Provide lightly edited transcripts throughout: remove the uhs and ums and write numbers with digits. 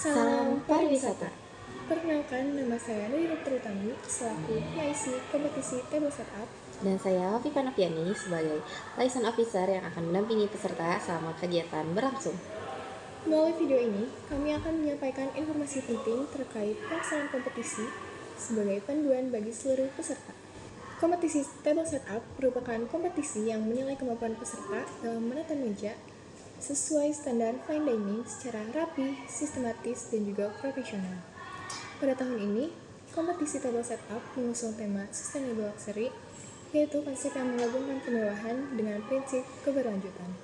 Salam pariwisata. Perkenalkan, nama saya Nuri Putri selaku PIC Kompetisi Table Setup. Dan saya Hovifa Noviani sebagai liaison officer yang akan mendampingi peserta selama kegiatan berlangsung. Melalui video ini, kami akan menyampaikan informasi penting terkait pelaksanaan kompetisi sebagai panduan bagi seluruh peserta. Kompetisi Table Setup merupakan kompetisi yang menilai kemampuan peserta dalam menata meja sesuai standar fine dining secara rapi, sistematis, dan juga profesional. Pada tahun ini, kompetisi Table Setup mengusung tema Sustainable Luxury, yaitu konsep yang menggabungkan kemewahan dengan prinsip keberlanjutan.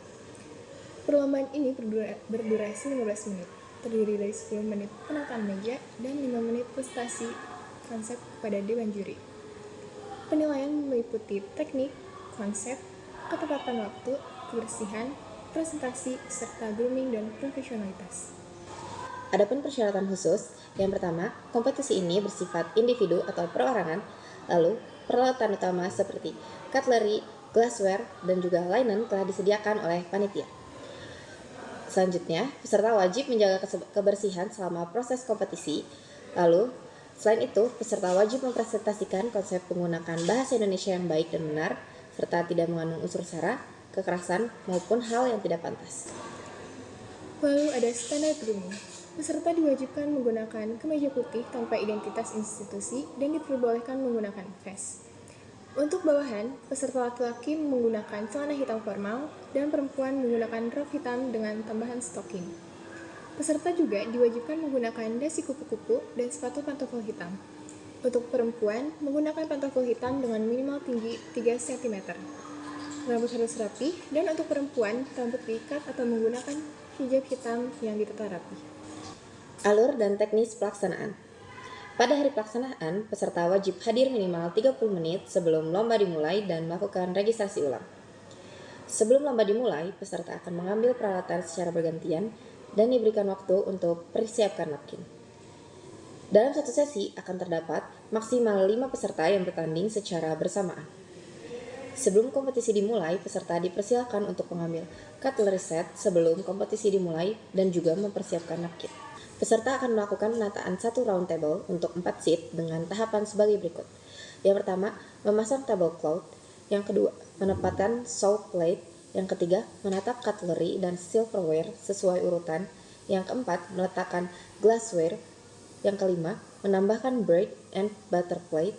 Perlombaan ini berdurasi 15 menit, terdiri dari 10 menit penataan meja dan 5 menit prestasi konsep kepada dewan juri. Penilaian meliputi teknik, konsep, ketepatan waktu, kebersihan, presentasi, serta grooming dan profesionalitas. Adapun persyaratan khusus, yang pertama, kompetisi ini bersifat individu atau perorangan, lalu peralatan utama seperti cutlery, glassware, dan juga linen telah disediakan oleh panitia. Selanjutnya, peserta wajib menjaga kebersihan selama proses kompetisi. Lalu, selain itu, peserta wajib mempresentasikan konsep menggunakan bahasa Indonesia yang baik dan benar, serta tidak mengandung unsur sara, kekerasan, maupun hal yang tidak pantas. Lalu ada standar grooming. Peserta diwajibkan menggunakan kemeja putih tanpa identitas institusi dan diperbolehkan menggunakan vest. Untuk bawahan, peserta laki-laki menggunakan celana hitam formal dan perempuan menggunakan rok hitam dengan tambahan stocking. Peserta juga diwajibkan menggunakan dasi kupu-kupu dan sepatu pantofel hitam. Untuk perempuan, menggunakan pantofel hitam dengan minimal tinggi 3 cm. Rambut harus rapi, dan untuk perempuan, rambut diikat atau menggunakan hijab hitam yang ditata rapi. Alur dan teknis pelaksanaan. Pada hari pelaksanaan, peserta wajib hadir minimal 30 menit sebelum lomba dimulai dan melakukan registrasi ulang. Sebelum lomba dimulai, peserta akan mengambil peralatan secara bergantian dan diberikan waktu untuk persiapkan napkin. Dalam satu sesi akan terdapat maksimal 5 peserta yang bertanding secara bersamaan. Sebelum kompetisi dimulai, peserta dipersilakan untuk mengambil cutlery set sebelum kompetisi dimulai dan juga mempersiapkan napkin. Peserta akan melakukan penataan satu round table untuk 4 seat dengan tahapan sebagai berikut. Yang pertama, memasang tablecloth. Yang kedua, menempatkan soup plate. Yang ketiga, menata cutlery dan silverware sesuai urutan. Yang keempat, meletakkan glassware. Yang kelima, menambahkan bread and butter plate.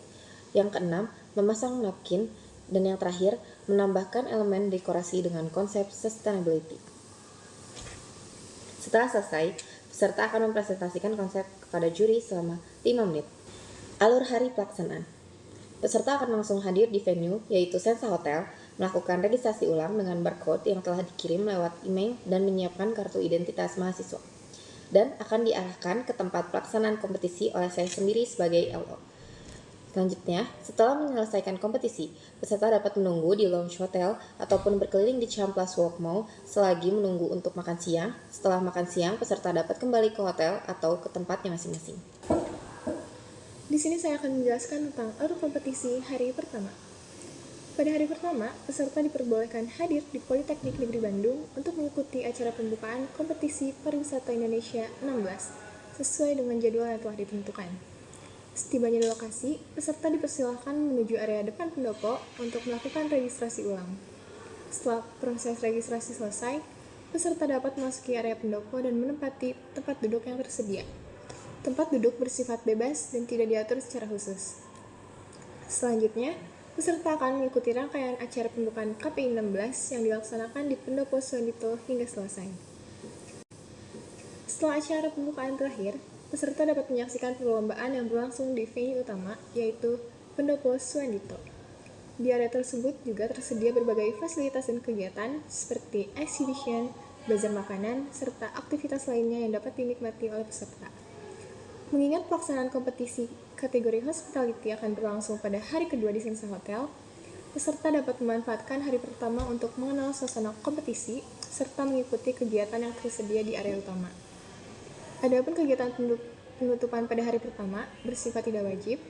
Yang keenam, memasang napkin. Dan yang terakhir, menambahkan elemen dekorasi dengan konsep sustainability. Setelah selesai, peserta akan mempresentasikan konsep kepada juri selama 5 menit. Alur hari pelaksanaan. Peserta akan langsung hadir di venue, yaitu Sensa Hotel, melakukan registrasi ulang dengan barcode yang telah dikirim lewat email dan menyiapkan kartu identitas mahasiswa. Dan akan diarahkan ke tempat pelaksanaan kompetisi oleh saya sendiri sebagai LO. Selanjutnya, setelah menyelesaikan kompetisi, peserta dapat menunggu di lounge hotel ataupun berkeliling di Cihampelas Walk Mall selagi menunggu untuk makan siang. Setelah makan siang, peserta dapat kembali ke hotel atau ke tempatnya masing-masing. Di sini saya akan menjelaskan tentang alur kompetisi hari pertama. Pada hari pertama, peserta diperbolehkan hadir di Politeknik Negeri Bandung untuk mengikuti acara pembukaan kompetisi pariwisata Indonesia 16 sesuai dengan jadwal yang telah ditentukan. Setibanya di lokasi, peserta dipersilahkan menuju area depan pendopo untuk melakukan registrasi ulang. Setelah proses registrasi selesai, peserta dapat memasuki area pendopo dan menempati tempat duduk yang tersedia. Tempat duduk bersifat bebas dan tidak diatur secara khusus. Selanjutnya, peserta akan mengikuti rangkaian acara pembukaan KPI 16 yang dilaksanakan di Pendopo Suwandito hingga selesai. Setelah acara pembukaan berakhir, peserta dapat menyaksikan perlombaan yang berlangsung di venue utama, yaitu Pendopo Suwandito. Di area tersebut juga tersedia berbagai fasilitas dan kegiatan seperti exhibition, bazar makanan, serta aktivitas lainnya yang dapat dinikmati oleh peserta. Mengingat pelaksanaan kompetisi kategori hospitality akan berlangsung pada hari kedua di Sensa Hotel, peserta dapat memanfaatkan hari pertama untuk mengenal suasana kompetisi serta mengikuti kegiatan yang tersedia di area utama. Adapun kegiatan penutupan pada hari pertama bersifat tidak wajib.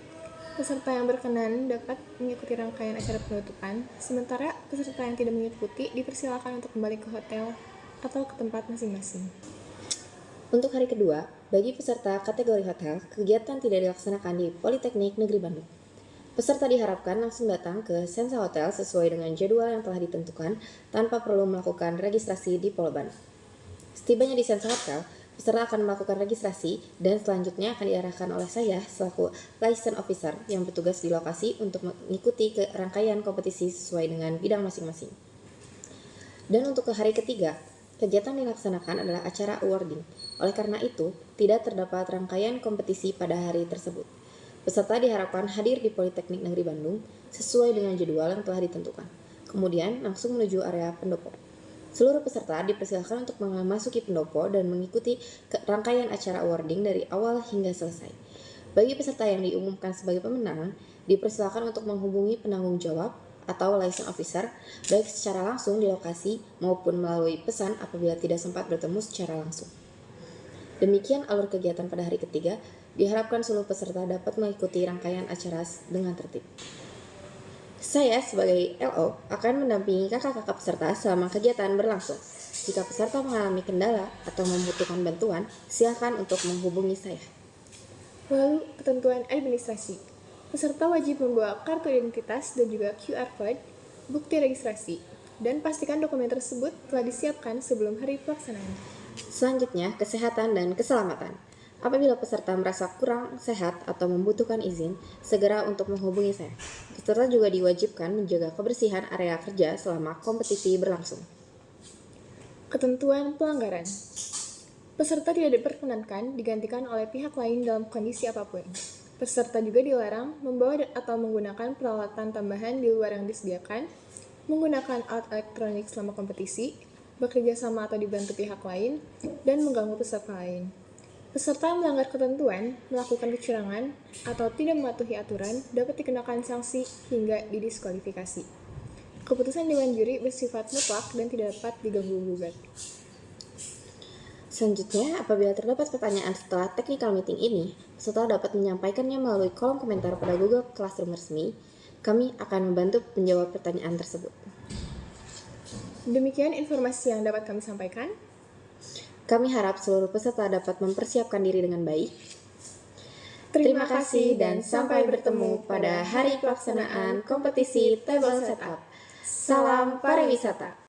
Peserta yang berkenan dapat mengikuti rangkaian acara penutupan, sementara peserta yang tidak mengikuti dipersilakan untuk kembali ke hotel atau ke tempat masing-masing. Untuk hari kedua, bagi peserta kategori hotel, kegiatan tidak dilaksanakan di Politeknik Negeri Bandung. Peserta diharapkan langsung datang ke Sensa Hotel sesuai dengan jadwal yang telah ditentukan tanpa perlu melakukan registrasi di Polban. Setibanya di Sensa Hotel, peserta akan melakukan registrasi dan selanjutnya akan diarahkan oleh saya selaku license officer yang bertugas di lokasi untuk mengikuti rangkaian kompetisi sesuai dengan bidang masing-masing. Dan untuk ke hari ketiga, kegiatan dilaksanakan adalah acara awarding. Oleh karena itu, tidak terdapat rangkaian kompetisi pada hari tersebut. Peserta diharapkan hadir di Politeknik Negeri Bandung sesuai dengan jadwal yang telah ditentukan. Kemudian langsung menuju area pendopo. Seluruh peserta dipersilakan untuk memasuki pendopo dan mengikuti rangkaian acara awarding dari awal hingga selesai. Bagi peserta yang diumumkan sebagai pemenang, dipersilakan untuk menghubungi penanggung jawab atau license officer baik secara langsung di lokasi maupun melalui pesan apabila tidak sempat bertemu secara langsung. Demikian alur kegiatan pada hari ketiga, diharapkan seluruh peserta dapat mengikuti rangkaian acara dengan tertib. Saya sebagai LO akan mendampingi kakak-kakak peserta selama kegiatan berlangsung. Jika peserta mengalami kendala atau membutuhkan bantuan, silakan untuk menghubungi saya. Lalu, ketentuan administrasi. Peserta wajib membawa kartu identitas dan juga QR Code, bukti registrasi, dan pastikan dokumen tersebut telah disiapkan sebelum hari pelaksanaan. Selanjutnya, kesehatan dan keselamatan. Apabila peserta merasa kurang sehat atau membutuhkan izin, segera untuk menghubungi saya. Peserta juga diwajibkan menjaga kebersihan area kerja selama kompetisi berlangsung. Ketentuan pelanggaran. Peserta tidak diperkenankan digantikan oleh pihak lain dalam kondisi apapun. Peserta juga dilarang membawa atau menggunakan peralatan tambahan di luar yang disediakan, menggunakan alat elektronik selama kompetisi, bekerja sama atau dibantu pihak lain, dan mengganggu peserta lain. Peserta yang melanggar ketentuan, melakukan kecurangan, atau tidak mematuhi aturan dapat dikenakan sanksi hingga didiskualifikasi. Keputusan Dewan Juri bersifat mutlak dan tidak dapat diganggu-gugat. Selanjutnya, apabila terdapat pertanyaan setelah technical meeting ini, peserta dapat menyampaikannya melalui kolom komentar pada Google Classroom resmi. Kami akan membantu menjawab pertanyaan tersebut. Demikian informasi yang dapat kami sampaikan. Kami harap seluruh peserta dapat mempersiapkan diri dengan baik. Terima kasih dan sampai bertemu pada hari pelaksanaan kompetisi table setup. Salam pariwisata.